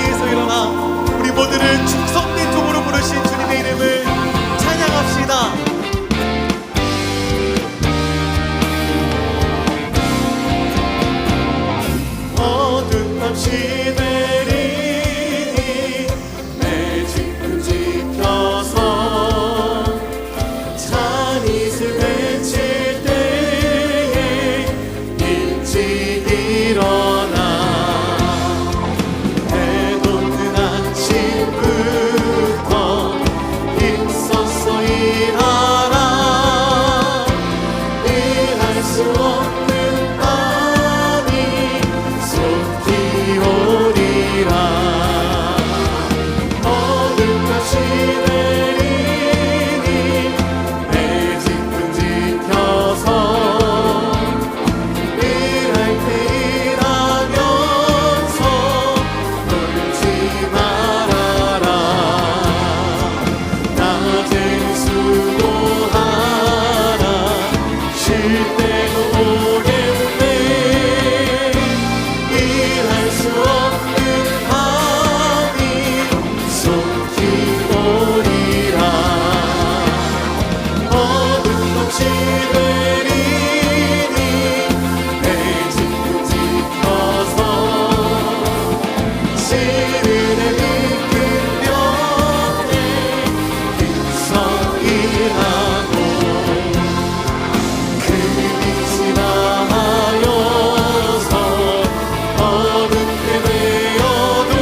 자리에서 일어나 우리 모두를 충성된 종으로 부르신 주님의 이름을 찬양합시다. 어둠 없이 내리니 내 집 지켜서 찬이슬 외칠 때에 일찍 일어나 해돋는 아침부터 힘써서 일하라. 일할 수 없는 밤이 속히 오리라. 어둠같이 내리니 내 집은 지켜서 일할 때 일하면서 놀지 말아라. 낮에는 수고하라. 쉴 때도 오겠네. 일할 수 없는 밤이 속히 오리라. 어둠 없이 내리니 내 집은 지켜서 시른의 큰 벽에 힘써 일하고 그 빛이 나하여서 어둡게 되어도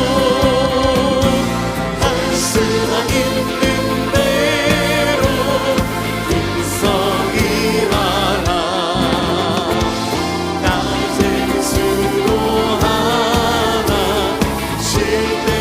한수만 있는 대로 힘써 일하라. 낮에는 수고하나 쉴 때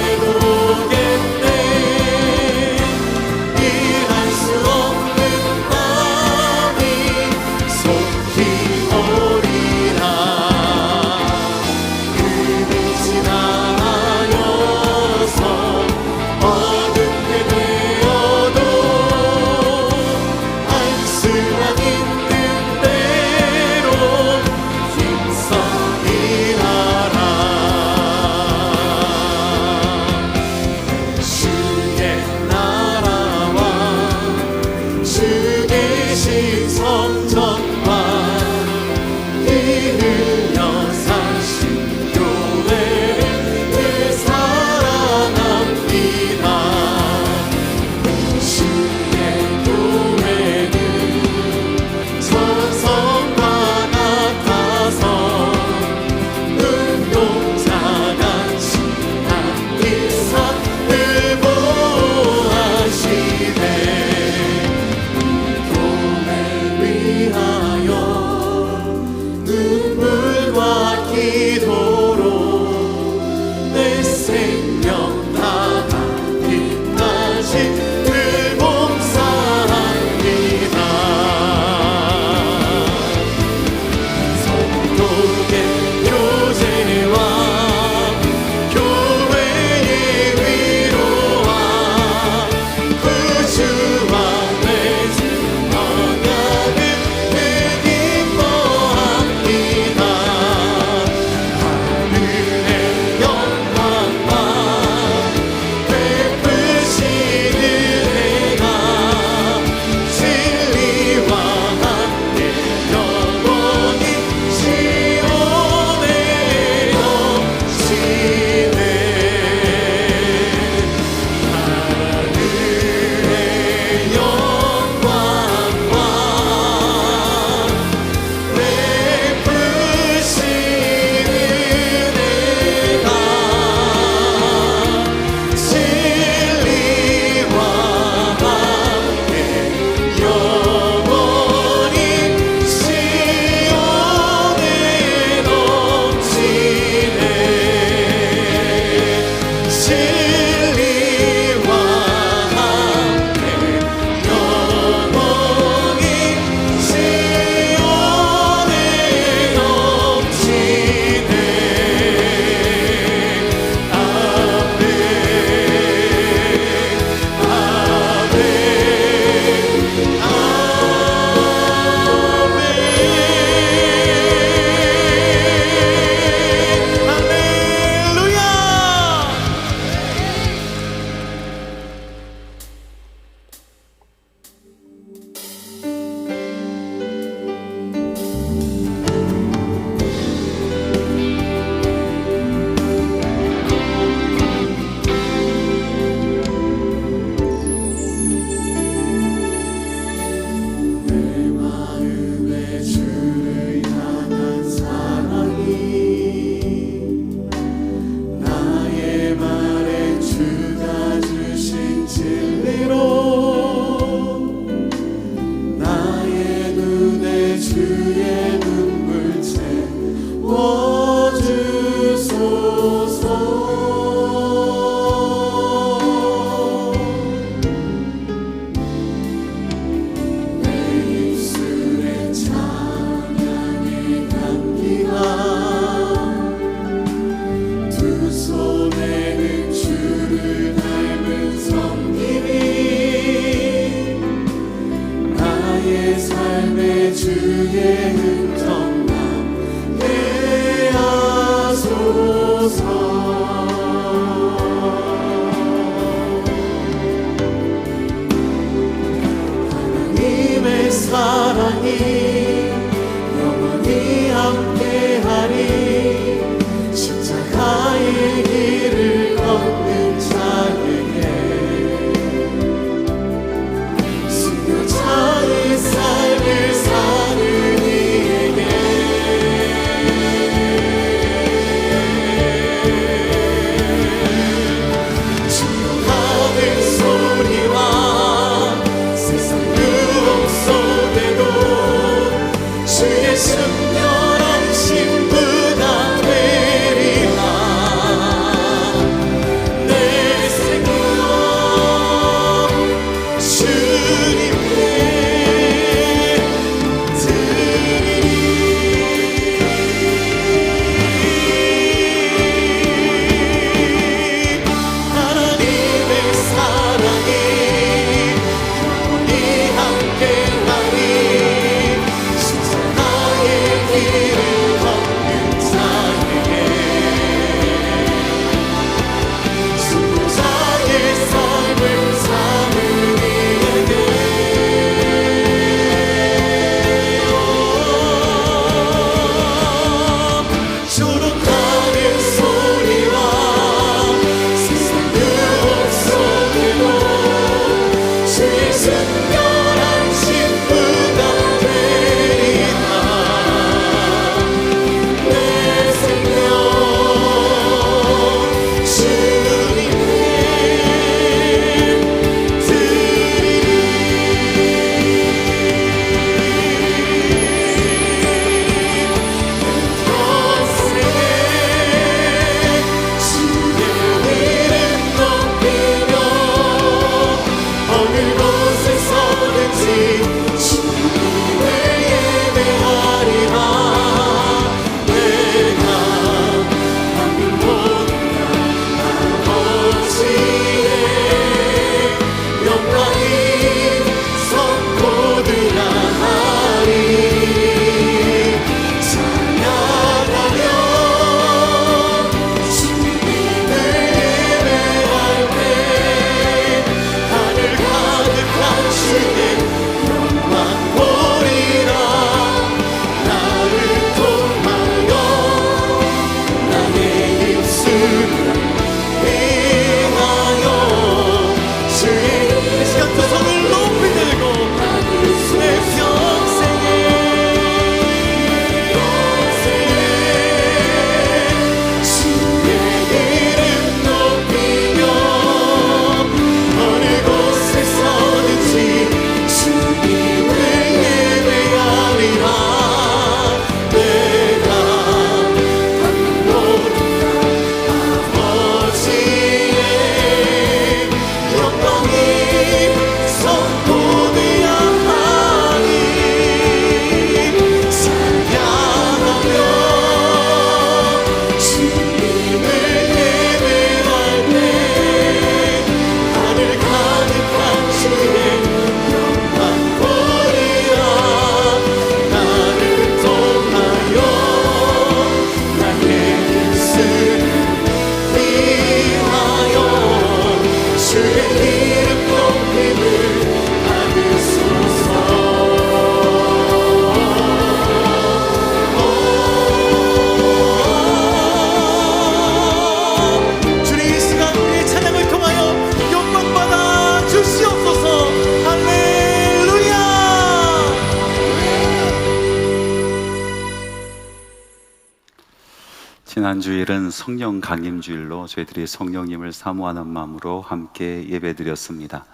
지난주일은 성령 강림주일로 저희들이 성령님을 사모하는 마음으로 함께 예배드렸습니다.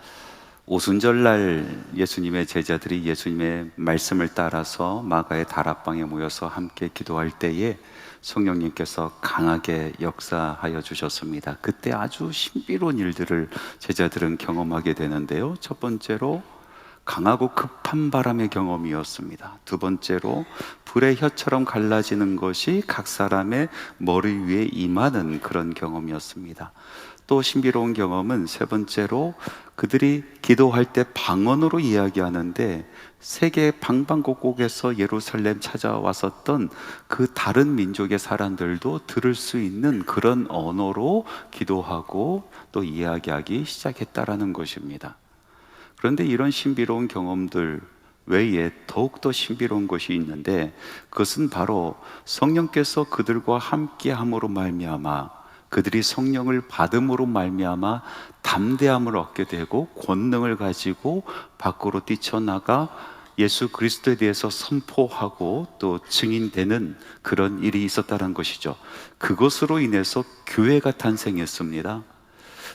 오순절날 예수님의 제자들이 예수님의 말씀을 따라서 마가의 다락방에 모여서 함께 기도할 때에 성령님께서 강하게 역사하여 주셨습니다. 그때 아주 신비로운 일들을 제자들은 경험하게 되는데요. 첫 번째로 강하고 급한 바람의 경험이었습니다. 두 번째로 불의 혀처럼 갈라지는 것이 각 사람의 머리 위에 임하는 그런 경험이었습니다. 또 신비로운 경험은 세 번째로 그들이 기도할 때 방언으로 이야기하는데 세계 방방곡곡에서 예루살렘 찾아왔었던 그 다른 민족의 사람들도 들을 수 있는 그런 언어로 기도하고 또 이야기하기 시작했다라는 것입니다. 그런데 이런 신비로운 경험들 외에 더욱더 신비로운 것이 있는데 그것은 바로 성령께서 그들과 함께함으로 말미암아 그들이 성령을 받음으로 말미암아 담대함을 얻게 되고 권능을 가지고 밖으로 뛰쳐나가 예수 그리스도에 대해서 선포하고 또 증인되는 그런 일이 있었다는 것이죠. 그것으로 인해서 교회가 탄생했습니다.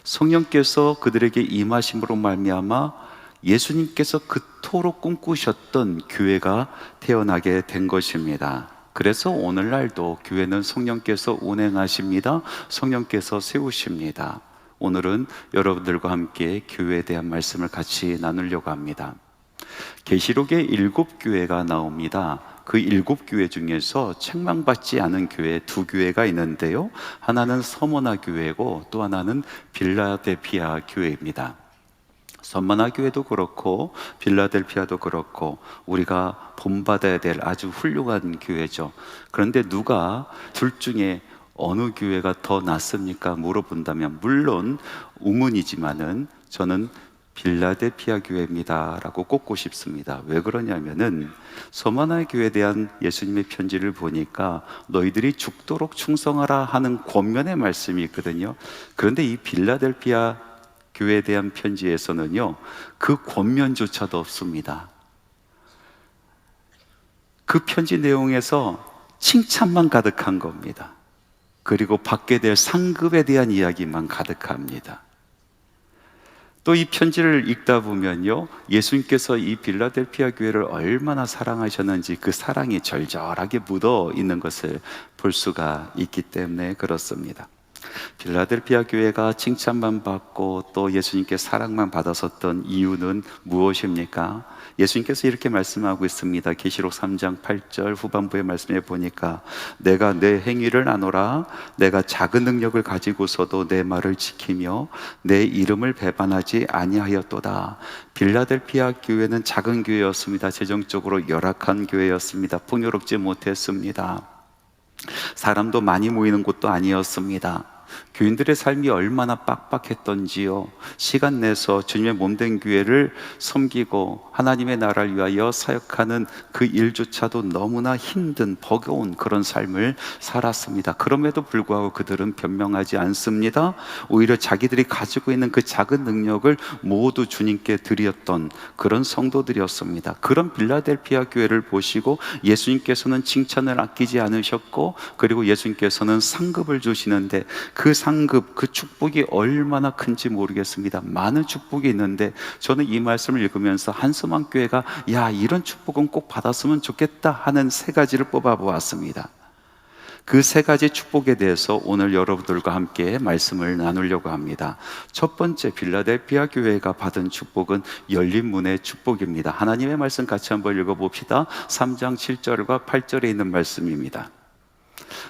성령께서 그들에게 임하심으로 말미암아 예수님께서 그토록 꿈꾸셨던 교회가 태어나게 된 것입니다. 그래서 오늘날도 교회는 성령께서 운행하십니다. 성령께서 세우십니다. 오늘은 여러분들과 함께 교회에 대한 말씀을 같이 나누려고 합니다. 계시록에 7교회가 나옵니다. 그 7교회 중에서 책망받지 않은 교회 2교회가 있는데요, 하나는 서머나 교회고 또 하나는 빌라델피아 교회입니다. 서머나 교회도 그렇고 빌라델피아도 그렇고 우리가 본받아야 될 아주 훌륭한 교회죠. 그런데 누가 둘 중에 어느 교회가 더 낫습니까? 물어본다면 물론 우문이지만은 저는 빌라델피아 교회입니다 라고 꼽고 싶습니다. 왜 그러냐면은 서머나 교회에 대한 예수님의 편지를 보니까 너희들이 죽도록 충성하라 하는 권면의 말씀이 있거든요. 그런데 이 빌라델피아 교회에 대한 편지에서는요, 그 권면조차도 없습니다. 그 편지 내용에서 칭찬만 가득한 겁니다. 그리고 받게 될 상급에 대한 이야기만 가득합니다. 또 이 편지를 읽다 보면요, 예수님께서 이 빌라델피아 교회를 얼마나 사랑하셨는지 그 사랑이 절절하게 묻어 있는 것을 볼 수가 있기 때문에 그렇습니다. 빌라델피아 교회가 칭찬만 받고 또 예수님께 사랑만 받았었던 이유는 무엇입니까? 예수님께서 이렇게 말씀하고 있습니다. 계시록 3장 8절 후반부의 말씀에 보니까 내가 내 행위를 아노라. 내가 작은 능력을 가지고서도 내 말을 지키며 내 이름을 배반하지 아니하였도다. 빌라델피아 교회는 작은 교회였습니다. 재정적으로 열악한 교회였습니다. 풍요롭지 못했습니다. 사람도 많이 모이는 곳도 아니었습니다. 교인들의 삶이 얼마나 빡빡했던지요, 시간 내서 주님의 몸된 교회를 섬기고 하나님의 나라를 위하여 사역하는 그 일조차도 너무나 힘든 버거운 그런 삶을 살았습니다. 그럼에도 불구하고 그들은 변명하지 않습니다. 오히려 자기들이 가지고 있는 그 작은 능력을 모두 주님께 드렸던 그런 성도들이었습니다. 그런 빌라델피아 교회를 보시고 예수님께서는 칭찬을 아끼지 않으셨고, 그리고 예수님께서는 상급을 주시는데 그 상급, 그 축복이 얼마나 큰지 모르겠습니다. 많은 축복이 있는데 저는 이 말씀을 읽으면서 한수만 교회가 야, 이런 축복은 꼭 받았으면 좋겠다 하는 세 가지를 뽑아 보았습니다. 그 세 가지 축복에 대해서 오늘 여러분들과 함께 말씀을 나누려고 합니다. 첫 번째, 빌라델피아 교회가 받은 축복은 열린 문의 축복입니다. 하나님의 말씀 같이 한번 읽어봅시다. 3장 7절과 8절에 있는 말씀입니다.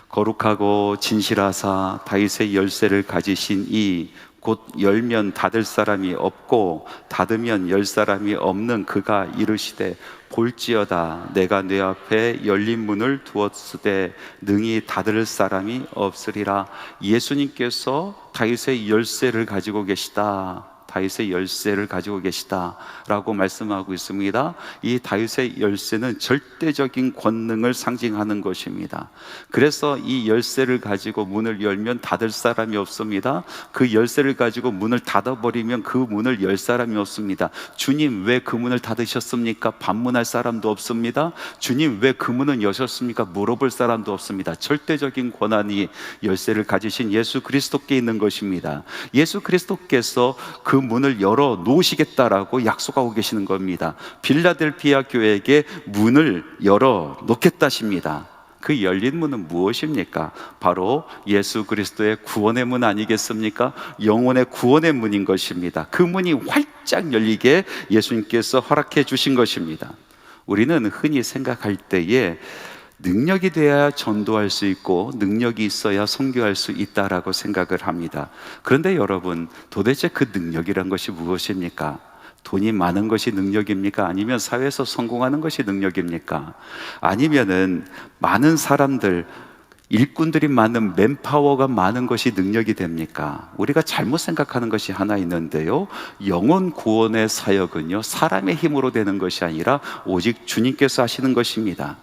거룩하고 진실하사 다윗의 열쇠를 가지신 이 곧 열면 닫을 사람이 없고 닫으면 열 사람이 없는 그가 이르시되 볼지어다 내가 내 앞에 열린 문을 두었으되 능히 닫을 사람이 없으리라. 예수님께서 다윗의 열쇠를 가지고 계시다. 다윗의 열쇠를 가지고 계시다라고 말씀하고 있습니다. 이 다윗의 열쇠는 절대적인 권능을 상징하는 것입니다. 그래서 이 열쇠를 가지고 문을 열면 닫을 사람이 없습니다. 그 열쇠를 가지고 문을 닫아버리면 그 문을 열 사람이 없습니다. 주님, 왜 그 문을 닫으셨습니까? 반문할 사람도 없습니다. 주님, 왜 그 문은 여셨습니까? 물어볼 사람도 없습니다. 절대적인 권한이 열쇠를 가지신 예수 그리스도께 있는 것입니다. 예수 그리스도께서 그 문을 열어 놓으시겠다라고 약속하고 계시는 겁니다. 빌라델피아 교회에게 문을 열어 놓겠다십니다. 그 열린 문은 무엇입니까? 바로 예수 그리스도의 구원의 문 아니겠습니까? 영혼의 구원의 문인 것입니다. 그 문이 활짝 열리게 예수님께서 허락해 주신 것입니다. 우리는 흔히 생각할 때에 능력이 돼야 전도할 수 있고 능력이 있어야 선교할 수 있다라고 생각을 합니다. 그런데 여러분, 도대체 그 능력이란 것이 무엇입니까? 돈이 많은 것이 능력입니까? 아니면 사회에서 성공하는 것이 능력입니까? 아니면은 많은 사람들, 일꾼들이 많은 맨파워가 많은 것이 능력이 됩니까? 우리가 잘못 생각하는 것이 하나 있는데요, 영혼 구원의 사역은요, 사람의 힘으로 되는 것이 아니라 오직 주님께서 하시는 것입니다.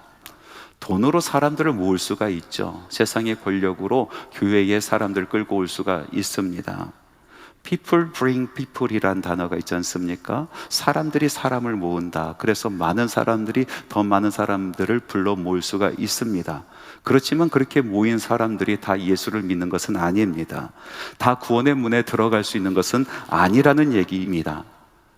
돈으로 사람들을 모을 수가 있죠. 세상의 권력으로 교회에 사람들을 끌고 올 수가 있습니다. People bring people이란 단어가 있지 않습니까? 사람들이 사람을 모은다. 그래서 많은 사람들이 더 많은 사람들을 불러 모을 수가 있습니다. 그렇지만 그렇게 모인 사람들이 다 예수를 믿는 것은 아닙니다. 다 구원의 문에 들어갈 수 있는 것은 아니라는 얘기입니다.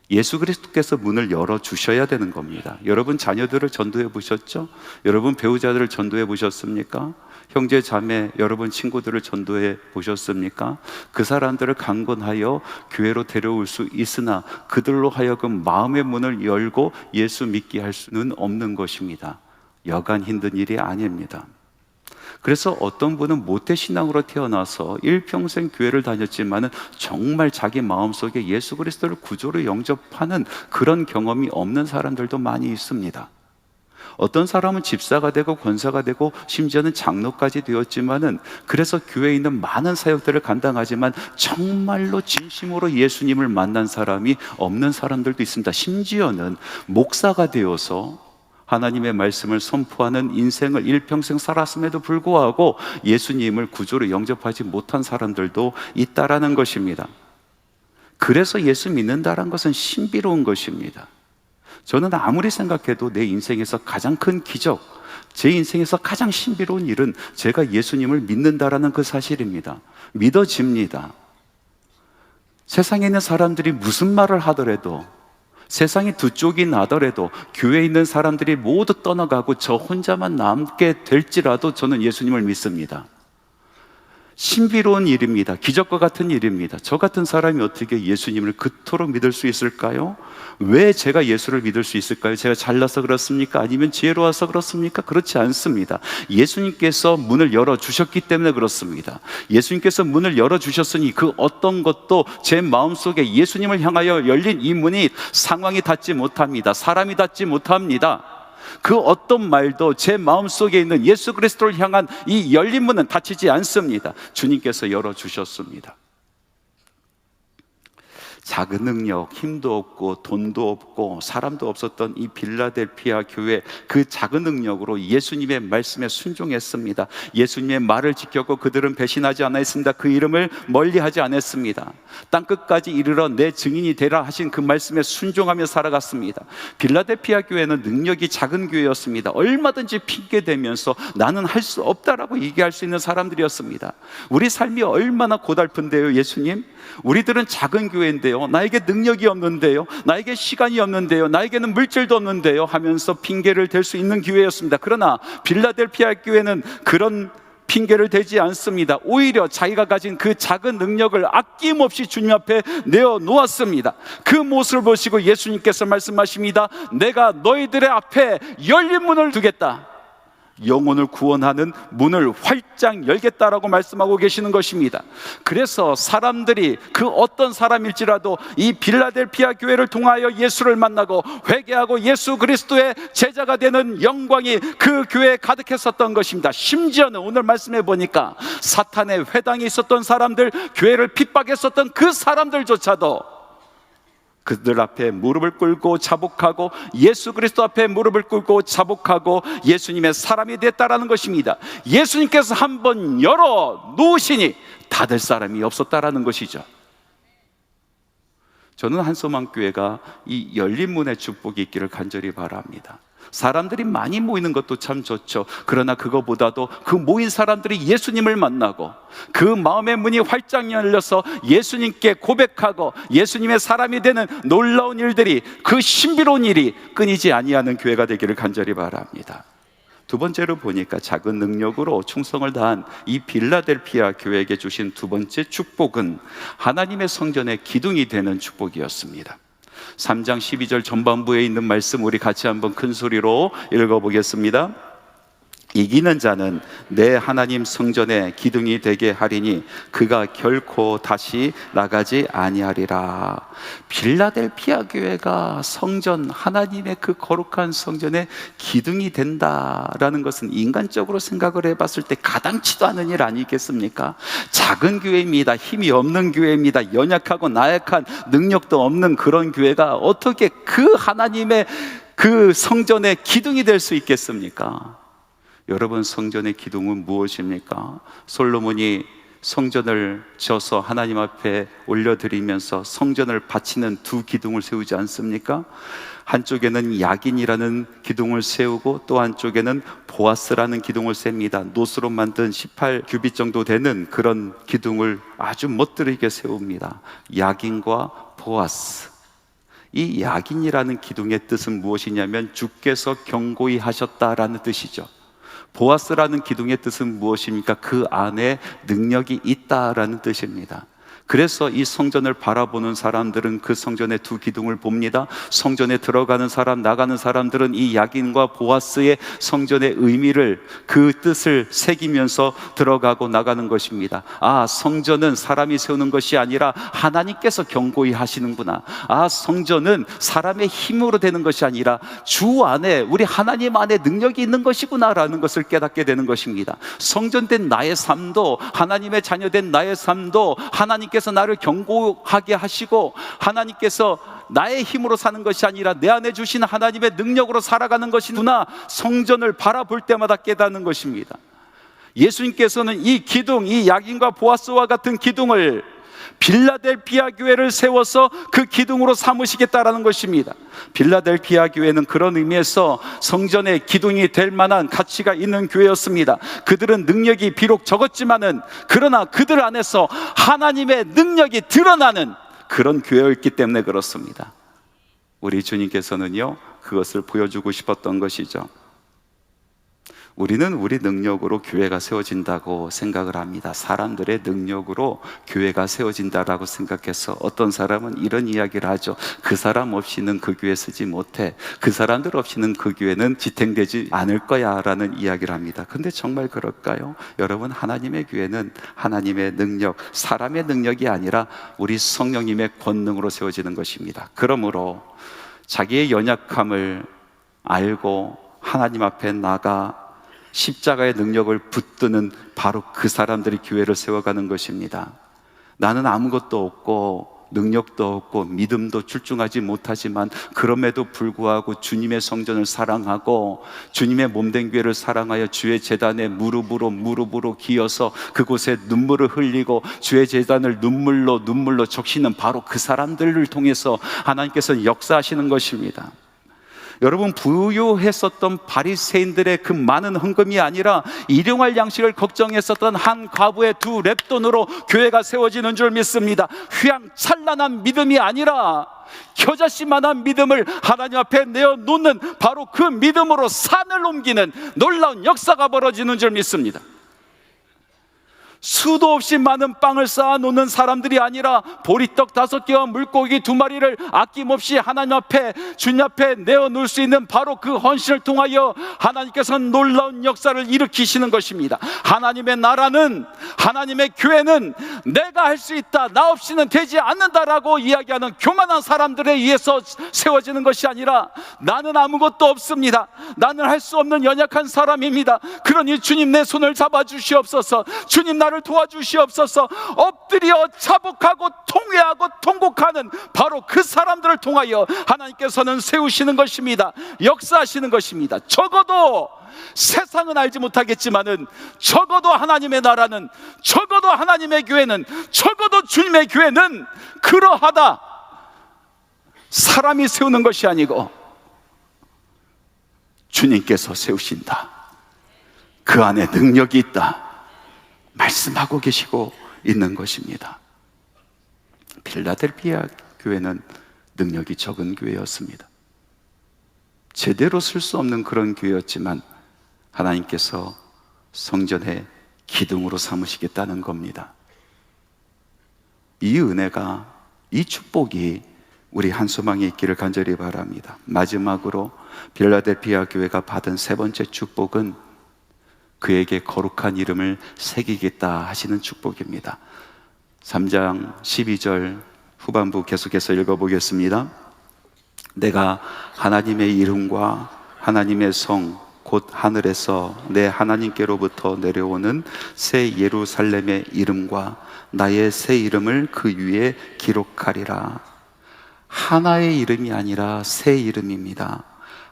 예수 그리스도께서 문을 열어주셔야 되는 겁니다. 여러분 자녀들을 전도해 보셨죠? 여러분 배우자들을 전도해 보셨습니까? 형제 자매, 여러분 친구들을 전도해 보셨습니까? 그 사람들을 강건하여 교회로 데려올 수 있으나 그들로 하여금 마음의 문을 열고 예수 믿게 할 수는 없는 것입니다. 여간 힘든 일이 아닙니다. 그래서 어떤 분은 모태신앙으로 태어나서 일평생 교회를 다녔지만은 정말 자기 마음속에 예수 그리스도를 구조로 영접하는 그런 경험이 없는 사람들도 많이 있습니다. 어떤 사람은 집사가 되고 권사가 되고 심지어는 장로까지 되었지만은 그래서 교회에 있는 많은 사역들을 감당하지만 정말로 진심으로 예수님을 만난 사람이 없는 사람들도 있습니다. 심지어는 목사가 되어서 하나님의 말씀을 선포하는 인생을 일평생 살았음에도 불구하고 예수님을 구조로 영접하지 못한 사람들도 있다라는 것입니다. 그래서 예수 믿는다는 것은 신비로운 것입니다. 저는 아무리 생각해도 내 인생에서 가장 큰 기적, 제 인생에서 가장 신비로운 일은 제가 예수님을 믿는다라는 그 사실입니다. 믿어집니다. 세상에 있는 사람들이 무슨 말을 하더라도, 세상이 두 쪽이 나더라도, 교회에 있는 사람들이 모두 떠나가고 저 혼자만 남게 될지라도 저는 예수님을 믿습니다. 신비로운 일입니다. 기적과 같은 일입니다. 저 같은 사람이 어떻게 예수님을 그토록 믿을 수 있을까요? 왜 제가 예수를 믿을 수 있을까요? 제가 잘나서 그렇습니까? 아니면 지혜로워서 그렇습니까? 그렇지 않습니다. 예수님께서 문을 열어주셨기 때문에 그렇습니다. 예수님께서 문을 열어주셨으니 그 어떤 것도 제 마음속에 예수님을 향하여 열린 이 문이 상황이 닿지 못합니다. 사람이 닿지 못합니다. 그 어떤 말도 제 마음속에 있는 예수 그리스도를 향한 이 열린 문은 닫히지 않습니다. 주님께서 열어주셨습니다. 작은 능력, 힘도 없고 돈도 없고 사람도 없었던 이 빌라델피아 교회, 그 작은 능력으로 예수님의 말씀에 순종했습니다. 예수님의 말을 지켰고 그들은 배신하지 않았습니다. 그 이름을 멀리하지 않았습니다. 땅끝까지 이르러 내 증인이 되라 하신 그 말씀에 순종하며 살아갔습니다. 빌라델피아 교회는 능력이 작은 교회였습니다. 얼마든지 핑계대면서 나는 할 수 없다라고 얘기할 수 있는 사람들이었습니다. 우리 삶이 얼마나 고달픈데요, 예수님? 우리들은 작은 교회인데요, 나에게 능력이 없는데요, 나에게 시간이 없는데요, 나에게는 물질도 없는데요 하면서 핑계를 댈 수 있는 교회였습니다. 그러나 빌라델피아 교회는 그런 핑계를 대지 않습니다. 오히려 자기가 가진 그 작은 능력을 아낌없이 주님 앞에 내어놓았습니다. 그 모습을 보시고 예수님께서 말씀하십니다. 내가 너희들의 앞에 열린 문을 두겠다. 영혼을 구원하는 문을 활짝 열겠다라고 말씀하고 계시는 것입니다. 그래서 사람들이 그 어떤 사람일지라도 이 빌라델피아 교회를 통하여 예수를 만나고 회개하고 예수 그리스도의 제자가 되는 영광이 그 교회에 가득했었던 것입니다. 심지어는 오늘 말씀해 보니까 사탄의 회당에 있었던 사람들, 교회를 핍박했었던 그 사람들조차도 그들 앞에 무릎을 꿇고 자복하고 예수 그리스도 앞에 무릎을 꿇고 자복하고 예수님의 사람이 됐다라는 것입니다. 예수님께서 한번 열어 놓으시니 닫을 사람이 없었다라는 것이죠. 저는 한소망교회가 이 열린 문의 축복이 있기를 간절히 바랍니다. 사람들이 많이 모이는 것도 참 좋죠. 그러나 그거보다도 그 모인 사람들이 예수님을 만나고 그 마음의 문이 활짝 열려서 예수님께 고백하고 예수님의 사람이 되는 놀라운 일들이, 그 신비로운 일이 끊이지 아니하는 교회가 되기를 간절히 바랍니다. 두 번째로 보니까 작은 능력으로 충성을 다한 이 빌라델피아 교회에게 주신 두 번째 축복은 하나님의 성전의 기둥이 되는 축복이었습니다. 3장 12절 전반부에 있는 말씀 우리 같이 한번 큰 소리로 읽어보겠습니다. 이기는 자는 내 하나님 성전의 기둥이 되게 하리니 그가 결코 다시 나가지 아니하리라. 빌라델피아 교회가 성전, 하나님의 그 거룩한 성전의 기둥이 된다라는 것은 인간적으로 생각을 해봤을 때 가당치도 않은 일 아니겠습니까? 작은 교회입니다. 힘이 없는 교회입니다. 연약하고 나약한 능력도 없는 그런 교회가 어떻게 그 하나님의 그 성전의 기둥이 될 수 있겠습니까? 여러분, 성전의 기둥은 무엇입니까? 솔로몬이 성전을 지어서 하나님 앞에 올려드리면서 성전을 바치는 두 기둥을 세우지 않습니까? 한쪽에는 야긴이라는 기둥을 세우고 또 한쪽에는 보아스라는 기둥을 셉니다. 노스로 만든 18규빗 정도 되는 그런 기둥을 아주 멋들게 세웁니다. 야긴과 보아스. 이 야긴이라는 기둥의 뜻은 무엇이냐면 주께서 경고히 하셨다라는 뜻이죠. 보아스라는 기둥의 뜻은 무엇입니까? 그 안에 능력이 있다라는 뜻입니다. 그래서 이 성전을 바라보는 사람들은 그 성전의 두 기둥을 봅니다. 성전에 들어가는 사람, 나가는 사람들은 이 야긴과 보아스의 성전의 의미를, 그 뜻을 새기면서 들어가고 나가는 것입니다. 아, 성전은 사람이 세우는 것이 아니라 하나님께서 경고히 하시는구나. 아, 성전은 사람의 힘으로 되는 것이 아니라 주 안에, 우리 하나님 안에 능력이 있는 것이구나라는 것을 깨닫게 되는 것입니다. 성전된 나의 삶도, 하나님의 자녀된 나의 삶도 하나님께서 나를 경고하게 하시고, 하나님께서 나의 힘으로 사는 것이 아니라 내 안에 주신 하나님의 능력으로 살아가는 것이구나, 성전을 바라볼 때마다 깨닫는 것입니다. 예수님께서는 이 기둥, 이 야긴과 보아스와 같은 기둥을 빌라델피아 교회를 세워서 그 기둥으로 삼으시겠다라는 것입니다. 빌라델피아 교회는 그런 의미에서 성전의 기둥이 될 만한 가치가 있는 교회였습니다. 그들은 능력이 비록 적었지만은, 그러나 그들 안에서 하나님의 능력이 드러나는 그런 교회였기 때문에 그렇습니다. 우리 주님께서는요, 그것을 보여주고 싶었던 것이죠. 우리는 우리 능력으로 교회가 세워진다고 생각을 합니다. 사람들의 능력으로 교회가 세워진다라고 생각해서 어떤 사람은 이런 이야기를 하죠. 그 사람 없이는 그 교회 쓰지 못해. 그 사람들 없이는 그 교회는 지탱되지 않을 거야 라는 이야기를 합니다. 근데 정말 그럴까요? 여러분, 하나님의 교회는 하나님의 능력, 사람의 능력이 아니라 우리 성령님의 권능으로 세워지는 것입니다. 그러므로 자기의 연약함을 알고 하나님 앞에 나가 십자가의 능력을 붙드는 바로 그 사람들이 교회를 세워가는 것입니다. 나는 아무것도 없고 능력도 없고 믿음도 출중하지 못하지만 그럼에도 불구하고 주님의 성전을 사랑하고 주님의 몸된 교회를 사랑하여 주의 제단에 무릎으로 기어서 그곳에 눈물을 흘리고 주의 제단을 눈물로 적시는 바로 그 사람들을 통해서 하나님께서 역사하시는 것입니다. 여러분, 부유했었던 바리새인들의 그 많은 헌금이 아니라 일용할 양식을 걱정했었던 한 과부의 두 렙돈으로 교회가 세워지는 줄 믿습니다. 휘황찬란한 믿음이 아니라 겨자씨만한 믿음을 하나님 앞에 내어놓는 바로 그 믿음으로 산을 옮기는 놀라운 역사가 벌어지는 줄 믿습니다. 수도 없이 많은 빵을 쌓아놓는 사람들이 아니라 보리떡 5개와 물고기 2마리를 아낌없이 하나님 앞에, 주님 앞에 내어놓을 수 있는 바로 그 헌신을 통하여 하나님께서는 놀라운 역사를 일으키시는 것입니다. 하나님의 나라는, 하나님의 교회는 내가 할 수 있다, 나 없이는 되지 않는다라고 이야기하는 교만한 사람들에 의해서 세워지는 것이 아니라 나는 아무것도 없습니다, 나는 할 수 없는 연약한 사람입니다, 그러니 주님 내 손을 잡아주시옵소서, 주님 나를 도와주시옵소서, 엎드려 자복하고 통회하고 통곡하는 기록하는 바로 그 사람들을 통하여 하나님께서는 세우시는 것입니다. 역사하시는 것입니다. 적어도 세상은 알지 못하겠지만은, 적어도 하나님의 나라는, 적어도 하나님의 교회는, 적어도 주님의 교회는 그러하다. 사람이 세우는 것이 아니고 주님께서 세우신다. 그 안에 능력이 있다 말씀하고 계시고 있는 것입니다. 필라델피아 교회는 능력이 적은 교회였습니다. 제대로 쓸 수 없는 그런 교회였지만 하나님께서 성전의 기둥으로 삼으시겠다는 겁니다. 이 은혜가, 이 축복이 우리 한소망에 있기를 간절히 바랍니다. 마지막으로 필라델피아 교회가 받은 세 번째 축복은 그에게 거룩한 이름을 새기겠다 하시는 축복입니다. 3장 12절 후반부 계속해서 읽어보겠습니다. 내가 하나님의 이름과 하나님의 성 곧 하늘에서 내 하나님께로부터 내려오는 새 예루살렘의 이름과 나의 새 이름을 그 위에 기록하리라. 하나의 이름이 아니라 새 이름입니다.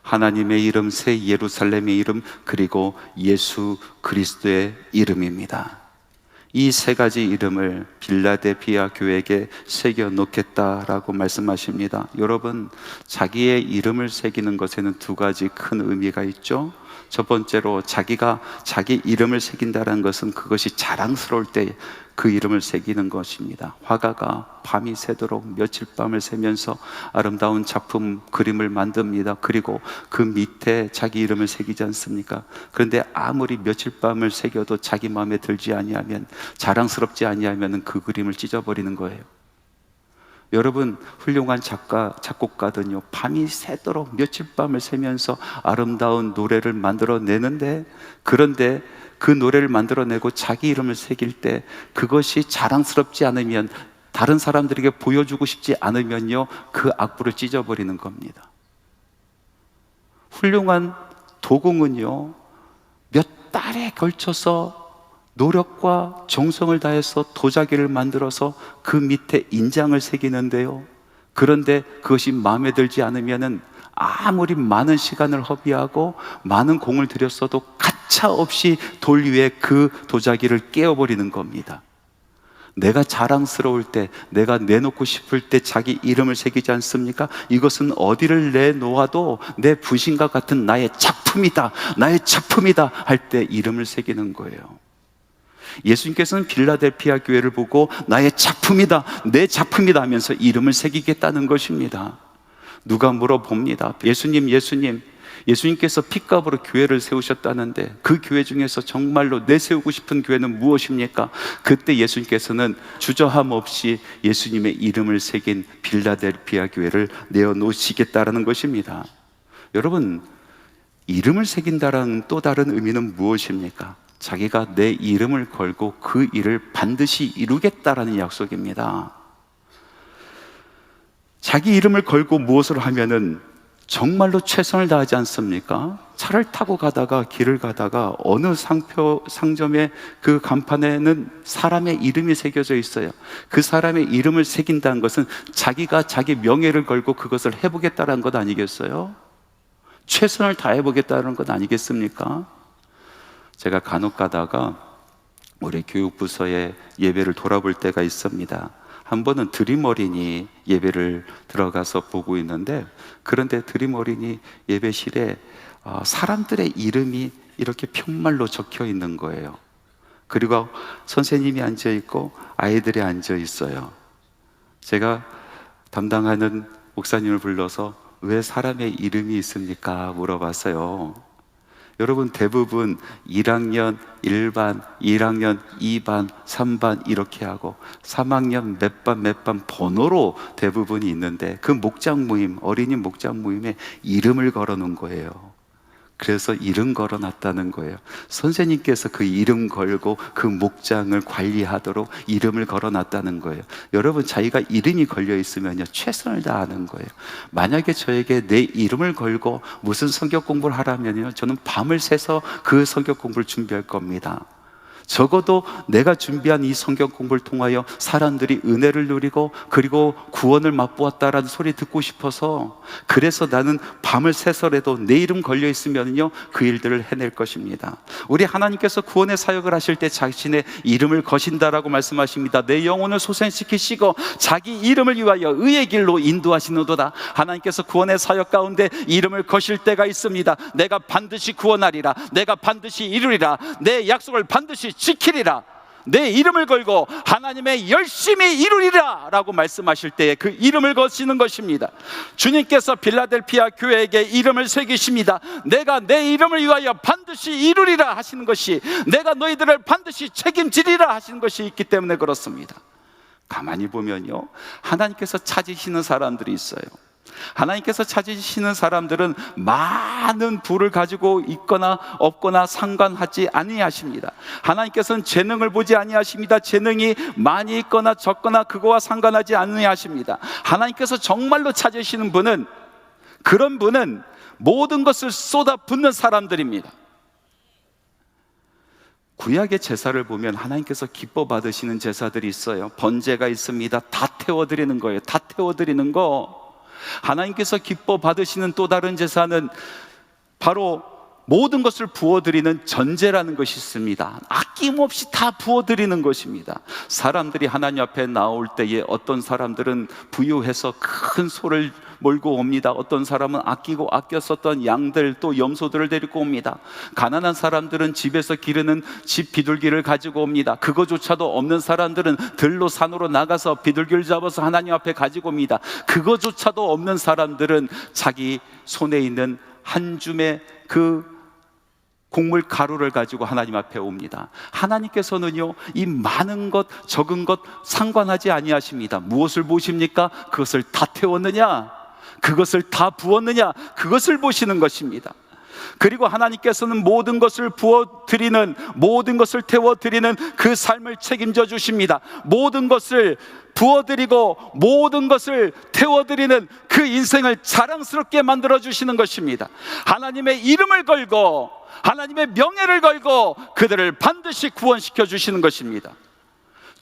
하나님의 이름, 새 예루살렘의 이름, 그리고 예수 그리스도의 이름입니다. 이 세 가지 이름을 필라델피아 교회에게 새겨 놓겠다라고 말씀하십니다. 여러분, 자기의 이름을 새기는 것에는 두 가지 큰 의미가 있죠. 첫 번째로 자기가 자기 이름을 새긴다는 것은 그것이 자랑스러울 때 그 이름을 새기는 것입니다. 화가가 밤이 새도록 며칠 밤을 새면서 아름다운 작품, 그림을 만듭니다. 그리고 그 밑에 자기 이름을 새기지 않습니까? 그런데 아무리 며칠 밤을 새겨도 자기 마음에 들지 아니하면, 자랑스럽지 아니하면 그 그림을 찢어버리는 거예요. 여러분, 훌륭한 작가, 작곡가들은요, 밤이 새도록 며칠 밤을 새면서 아름다운 노래를 만들어내는데, 그런데 그 노래를 만들어내고 자기 이름을 새길 때 그것이 자랑스럽지 않으면, 다른 사람들에게 보여주고 싶지 않으면요, 그 악보를 찢어버리는 겁니다. 훌륭한 도공은요, 몇 달에 걸쳐서 노력과 정성을 다해서 도자기를 만들어서 그 밑에 인장을 새기는데요, 그런데 그것이 마음에 들지 않으면은 아무리 많은 시간을 허비하고 많은 공을 들였어도 가차없이 돌 위에 그 도자기를 깨어버리는 겁니다. 내가 자랑스러울 때, 내가 내놓고 싶을 때 자기 이름을 새기지 않습니까? 이것은 어디를 내놓아도 내 부신과 같은 나의 작품이다, 나의 작품이다 할 때 이름을 새기는 거예요. 예수님께서는 필라델피아 교회를 보고 나의 작품이다, 내 작품이다 하면서 이름을 새기겠다는 것입니다. 누가 물어봅니다. 예수님께서 핏값으로 교회를 세우셨다는데 그 교회 중에서 정말로 내세우고 싶은 교회는 무엇입니까? 그때 예수님께서는 주저함 없이 예수님의 이름을 새긴 필라델피아 교회를 내어놓으시겠다라는 것입니다. 여러분, 이름을 새긴다라는 또 다른 의미는 무엇입니까? 자기가 내 이름을 걸고 그 일을 반드시 이루겠다라는 약속입니다. 자기 이름을 걸고 무엇을 하면은 정말로 최선을 다하지 않습니까? 차를 타고 가다가 길을 가다가 어느 상점의 그 간판에는 사람의 이름이 새겨져 있어요. 그 사람의 이름을 새긴다는 것은 자기가 자기 명예를 걸고 그것을 해보겠다는 것 아니겠어요? 최선을 다해보겠다는 것 아니겠습니까? 제가 간혹 가다가 우리 교육부서의 예배를 돌아볼 때가 있습니다. 한 번은 드림 어린이 예배를 들어가서 보고 있는데, 그런데 드림 어린이 예배실에 사람들의 이름이 이렇게 편말로 적혀 있는 거예요. 그리고 선생님이 앉아 있고 아이들이 앉아 있어요. 제가 담당하는 목사님을 불러서 왜 사람의 이름이 있습니까? 물어봤어요. 여러분, 대부분 1학년 1반, 1학년 2반, 3반 이렇게 하고 3학년 몇 반 번호로 대부분이 있는데, 그 목장 모임, 어린이 목장 모임에 이름을 걸어 놓은 거예요. 그래서 이름 걸어 놨다는 거예요. 선생님께서 그 이름 걸고 그 목장을 관리하도록 이름을 걸어 놨다는 거예요. 여러분, 자기가 이름이 걸려 있으면요, 최선을 다하는 거예요. 만약에 저에게 내 이름을 걸고 무슨 성경 공부를 하라면요, 저는 밤을 새서 그 성경 공부를 준비할 겁니다. 적어도 내가 준비한 이 성경 공부를 통하여 사람들이 은혜를 누리고 그리고 구원을 맛보았다라는 소리 듣고 싶어서, 그래서 나는 밤을 새서라도 내 이름 걸려 있으면요 그 일들을 해낼 것입니다. 우리 하나님께서 구원의 사역을 하실 때 자신의 이름을 거신다라고 말씀하십니다. 내 영혼을 소생시키시고 자기 이름을 위하여 의의 길로 인도하시는도다. 하나님께서 구원의 사역 가운데 이름을 거실 때가 있습니다. 내가 반드시 구원하리라, 내가 반드시 이루리라, 내 약속을 반드시 지키리라, 내 이름을 걸고 하나님의 열심히 이루리라 라고 말씀하실 때에 그 이름을 거시는 것입니다. 주님께서 빌라델피아 교회에게 이름을 새기십니다. 내가 내 이름을 위하여 반드시 이루리라 하시는 것이, 내가 너희들을 반드시 책임지리라 하시는 것이 있기 때문에 그렇습니다. 가만히 보면요, 하나님께서 찾으시는 사람들이 있어요. 하나님께서 찾으시는 사람들은 많은 부를 가지고 있거나 없거나 상관하지 아니하십니다. 하나님께서는 재능을 보지 아니하십니다. 재능이 많이 있거나 적거나 그거와 상관하지 아니하십니다. 하나님께서 정말로 찾으시는 분은, 그런 분은 모든 것을 쏟아붓는 사람들입니다. 구약의 제사를 보면 하나님께서 기뻐 받으시는 제사들이 있어요. 번제가 있습니다. 다 태워드리는 거예요. 다 태워드리는 거. 하나님께서 기뻐 받으시는 또 다른 제사는 바로 모든 것을 부어드리는 전제라는 것이 있습니다. 아낌없이 다 부어드리는 것입니다. 사람들이 하나님 앞에 나올 때에 어떤 사람들은 부유해서 큰 소를 몰고 옵니다. 어떤 사람은 아끼고 아껴 썼던 양들 또 염소들을 데리고 옵니다. 가난한 사람들은 집에서 기르는 집 비둘기를 가지고 옵니다. 그거조차도 없는 사람들은 들로 산으로 나가서 비둘기를 잡아서 하나님 앞에 가지고 옵니다. 그거조차도 없는 사람들은 자기 손에 있는 한 줌의 그 곡물 가루를 가지고 하나님 앞에 옵니다. 하나님께서는요 이 많은 것 적은 것 상관하지 아니하십니다. 무엇을 보십니까? 그것을 다 태웠느냐, 그것을 다 부었느냐, 그것을 보시는 것입니다. 그리고 하나님께서는 모든 것을 부어드리는, 모든 것을 태워드리는 그 삶을 책임져 주십니다. 모든 것을 부어드리고 모든 것을 태워드리는 그 인생을 자랑스럽게 만들어 주시는 것입니다. 하나님의 이름을 걸고 하나님의 명예를 걸고 그들을 반드시 구원시켜 주시는 것입니다.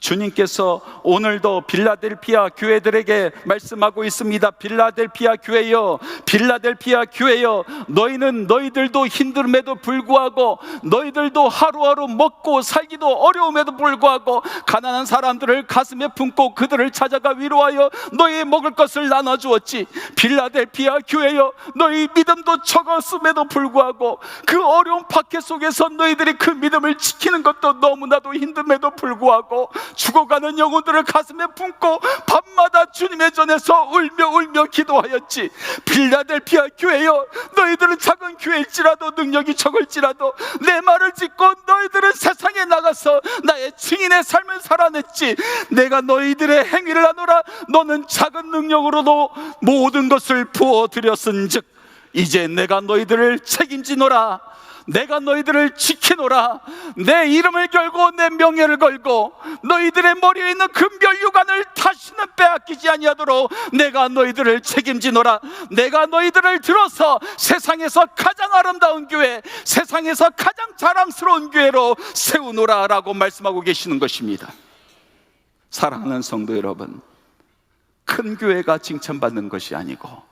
주님께서 오늘도 빌라델피아 교회들에게 말씀하고 있습니다. 빌라델피아 교회여, 빌라델피아 교회여, 너희는 너희들도 힘듦에도 불구하고, 너희들도 하루하루 먹고 살기도 어려움에도 불구하고 가난한 사람들을 가슴에 품고 그들을 찾아가 위로하여 너희 먹을 것을 나눠주었지. 빌라델피아 교회여, 너희 믿음도 적었음에도 불구하고 그 어려운 박해 속에서 너희들이 그 믿음을 지키는 것도 너무나도 힘듦에도 불구하고 죽어가는 영혼들을 가슴에 품고 밤마다 주님의 전에서 울며 기도하였지. 빌라델피아 교회여, 너희들은 작은 교회일지라도 능력이 적을지라도 내 말을 듣고 너희들은 세상에 나가서 나의 증인의 삶을 살아냈지. 내가 너희들의 행위를 하노라. 너는 작은 능력으로도 모든 것을 부어드렸은즉 이제 내가 너희들을 책임지노라. 내가 너희들을 지키노라. 내 이름을 걸고 내 명예를 걸고 너희들의 머리에 있는 금별 유관을 다시는 빼앗기지 아니하도록 내가 너희들을 책임지노라. 내가 너희들을 들어서 세상에서 가장 아름다운 교회, 세상에서 가장 자랑스러운 교회로 세우노라 라고 말씀하고 계시는 것입니다. 사랑하는 성도 여러분, 큰 교회가 칭찬받는 것이 아니고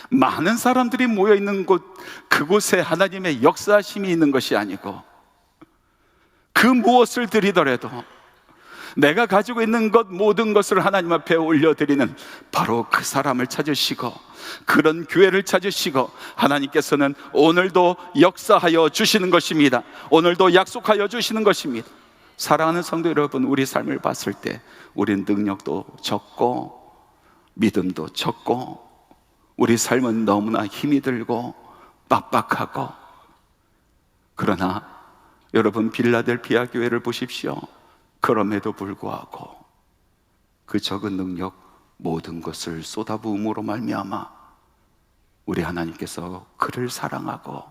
많은 사람들이 모여있는 곳, 그곳에 하나님의 역사심이 있는 것이 아니고, 그 무엇을 드리더라도 내가 가지고 있는 것 모든 것을 하나님 앞에 올려드리는 바로 그 사람을 찾으시고 그런 교회를 찾으시고 하나님께서는 오늘도 역사하여 주시는 것입니다. 오늘도 약속하여 주시는 것입니다. 사랑하는 성도 여러분, 우리 삶을 봤을 때 우리는 능력도 적고 믿음도 적고 우리 삶은 너무나 힘이 들고 빡빡하고, 그러나 여러분 빌라델피아 교회를 보십시오. 그럼에도 불구하고 그 적은 능력 모든 것을 쏟아부음으로 말미암아 우리 하나님께서 그를 사랑하고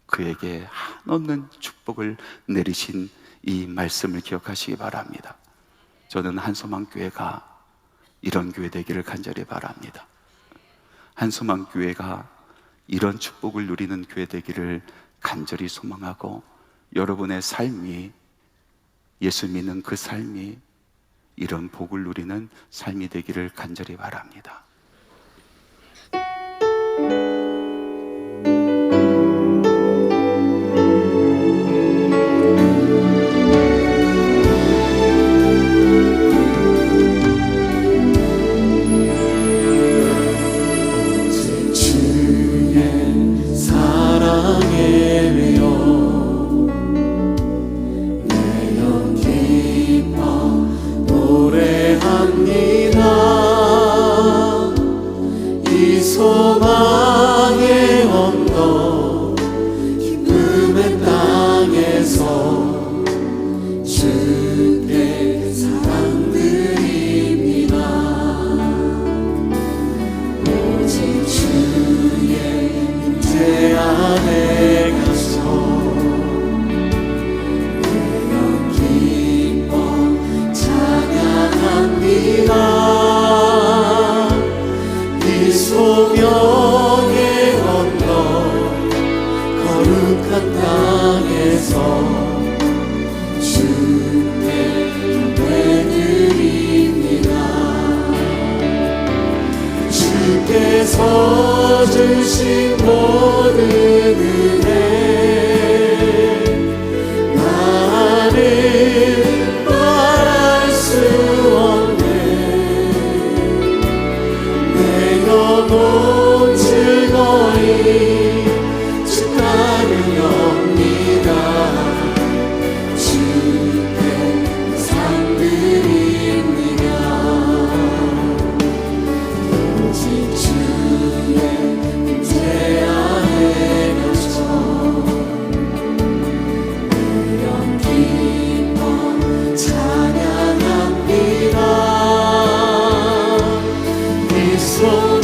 그에게 한없는 축복을 내리신 이 말씀을 기억하시기 바랍니다. 저는 한소망교회가 이런 교회 되기를 간절히 바랍니다. 한소망교회가 이런 축복을 누리는 교회 되기를 간절히 소망하고 여러분의 삶이, 예수 믿는 그 삶이 이런 복을 누리는 삶이 되기를 간절히 바랍니다. 소망의 언덕 기쁨의 땅에서 주께 사랑드립니다. 오직 주의 임재 안에 가서 내가 기뻐 찬양합니다. 소명의 언덕 거룩한 땅에서 주께 예배드립니다. 주께서 주신 모든 은혜 나는 말할 수 없네. 영혼 즐거이 주 따르렵니다. 주께 상드립니다. 오직 주의 임재 안에 갇혀 의령 기뻐 찬양합니다. 이 소명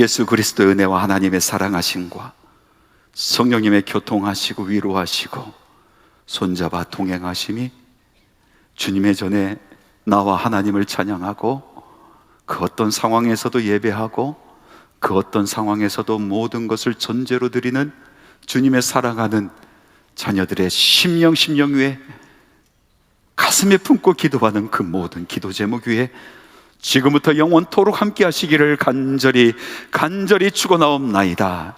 예수 그리스도의 은혜와 하나님의 사랑하심과 성령님의 교통하시고 위로하시고 손잡아 동행하심이 주님의 전에 나와 하나님을 찬양하고 그 어떤 상황에서도 예배하고 그 어떤 상황에서도 모든 것을 전제로 드리는 주님의 사랑하는 자녀들의 심령 위에 가슴에 품고 기도하는 그 모든 기도 제목 위에 지금부터 영원토록 함께 하시기를 간절히 축원하옵나이다.